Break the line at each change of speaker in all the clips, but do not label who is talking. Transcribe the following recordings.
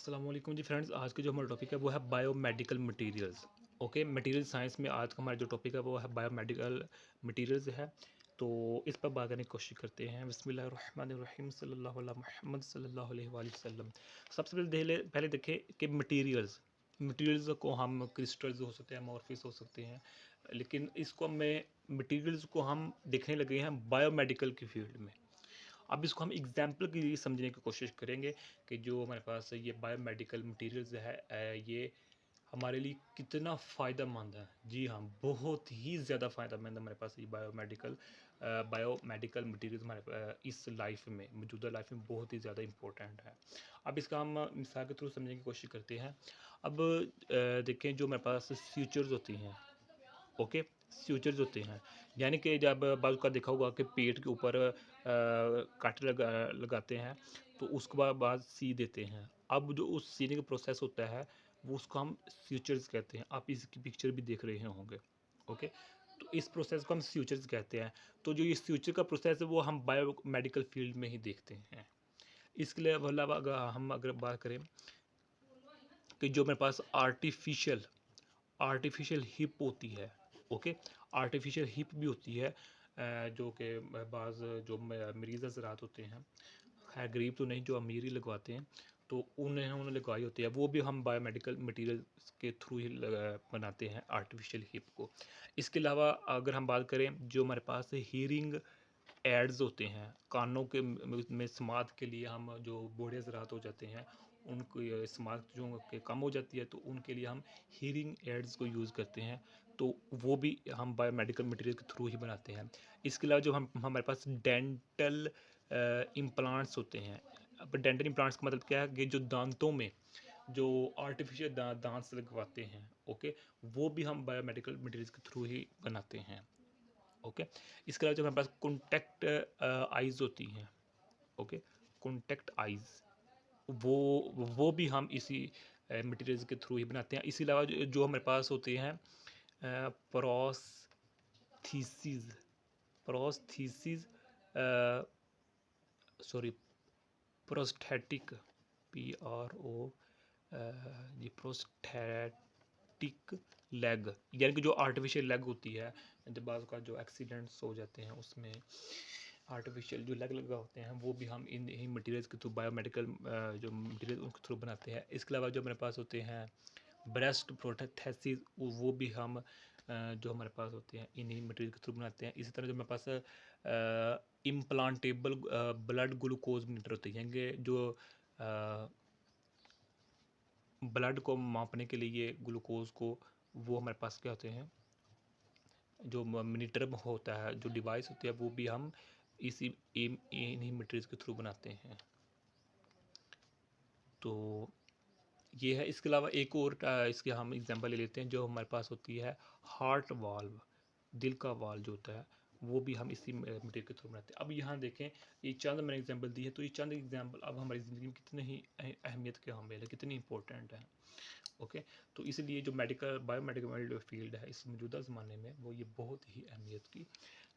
अस्सलाम वालेकुम जी फ्रेंड्स। आज का जो हमारा टॉपिक है वो है biomedical materials. Okay, material science में आज का हमारा जो टॉपिक है वो है बायोमेडिकल मटेरियल्स है। तो इस पर बात करने की कोशिश करते हैं। बिस्मिल्लाहिर्रहमानिर्रहीम सल्लल्लाहु अला मुहम्मद सल्लल्लाहु अलैहि वसल्लम। सबसे पहले देखें कि मटेरियल्स को हम क्रिस्टल्स हो सकते हैं, अमॉर्फिस हो सकते हैं, लेकिन इसको मटेरियल्स को हम देखने लगे हैं बायोमेडिकल की फील्ड में। अब इसको हम एग्जाम्पल के लिए समझने की कोशिश करेंगे कि जो हमारे पास ये बायोमेडिकल मटेरियल्स है, ये हमारे लिए कितना फ़ायदेमंद है। जी हाँ, बहुत ही ज़्यादा फ़ायदेमंद है हमारे पास ये बायोमेडिकल मटेरियल्स इस लाइफ में, मौजूदा लाइफ में बहुत ही ज़्यादा इम्पोर्टेंट है। अब इसका हम मिसाल के थ्रू समझने की कोशिश करते हैं। अब देखें, जो हमारे पास फ्यूचर्स होती हैं, ओके, फ्यूचर्स होते हैं, यानी कि जब बाज़ का देखा होगा कि पेट के ऊपर कांटे लगाते हैं, तो उसके बाद सी देते हैं। अब जो उस सीने का प्रोसेस होता है वो उसको हम फ्यूचर्स कहते हैं। आप इसकी पिक्चर भी देख रहे होंगे, ओके। तो इस प्रोसेस को हम फ्यूचर्स कहते हैं। तो जो ये फ्यूचर का प्रोसेस है वो हम बायोमेडिकल फील्ड में ही देखते हैं। इसके लिए अलावा अगर बात करें कि जो मेरे पास आर्टिफिशियल हिप होती है, ओके, आर्टिफिशियल हिप भी होती है, जो कि बाज़ जो मरीज़ हज़रात होते हैं, खैर गरीब तो नहीं, जो अमीर ही लगवाते हैं, तो उन्होंने लगवाई होती है। वो भी हम बायोमेडिकल मटेरियल के थ्रू ही बनाते हैं आर्टिफिशियल हिप को। इसके अलावा अगर हम बात करें, जो हमारे पास हीयरिंग एड्स होते हैं, कानों के में समात के लिए, हम जो बूढ़े हज़रात हो जाते हैं उनको ये समात जो के कम हो जाती है, तो उनके लिए हम हीयरिंग एड्स को यूज़ करते हैं। तो वो भी हम बायोमेडिकल मटेरियल के थ्रू ही बनाते हैं। इसके अलावा जो हम हमारे पास डेंटल इम्प्लांट्स होते हैं। अब डेंटल इम्प्लांट्स का मतलब क्या है कि जो दांतों में जो आर्टिफिशियल दांत से लगवाते हैं, ओके, वो भी हम बायोमेडिकल मटेरियल्स के थ्रू ही बनाते हैं, ओके। इसके अलावा जो हमारे पास कॉन्टैक्ट आइज़ होती हैं, ओके, कॉन्टैक्ट आइज़, वो वो भी हम इसी मटेरियल्स के थ्रू ही बनाते हैं। इसके अलावा जो हमारे पास होते हैं प्रोस्थीसिस प्रोस्थीसिस सॉरी प्रोस्थेटिक, PRO, ये प्रोस्थेटिक लेग, यानी कि जो आर्टिफिशियल लेग होती है, जब बाज़ का जो एक्सीडेंट्स हो जाते हैं उसमें आर्टिफिशियल जो लेग लगा होते हैं, वो भी हम इन मटेरियल्स के थ्रू बायोमेडिकल जो मटेरियल उनके थ्रू बनाते हैं। इसके अलावा जो मेरे पास होते हैं ब्रेस्ट प्रोस्थेसिस, वो भी हम जो हमारे पास होते हैं इन्हीं मटेरियल के थ्रू बनाते हैं। इसी तरह जो मेरे पास इम्प्लांटेबल ब्लड ग्लूकोज मीटर होते हैं, कि जो ब्लड को मापने के लिए ग्लूकोज को, वो हमारे पास क्या होते हैं, जो मॉनिटर होता है, जो डिवाइस होती है, वो भी हम इन्हीं मटेरियल्स के थ्रू बनाते हैं। तो ये है। इसके अलावा एक और इसके हम एग्जांपल ले लेते हैं। जो हमारे पास होती है हार्ट वाल्व, दिल का वाल्व जो होता है, वो भी हम इसी मटेरियल के थ्रू बनाते हैं। अब यहाँ देखें, ये चंद मैंने एग्जांपल दी है, तो ये चंद एग्जांपल अब हमारी ज़िंदगी में कितने ही अहमियत के हामिल है, कितनी इंपॉर्टेंट है, ओके। तो इसलिए जो बायोमेडिकल फील्ड है इस मौजूदा ज़माने में, वो ये बहुत ही अहमियत की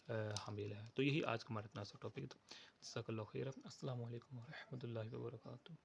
हामिल है। तो यही आज का हमारा इतना सा टॉपिक था। जज़ाकल्लाहु खैरन। अस्सलामु अलैकुम व रहमतुल्लाहि व बरकातुहू।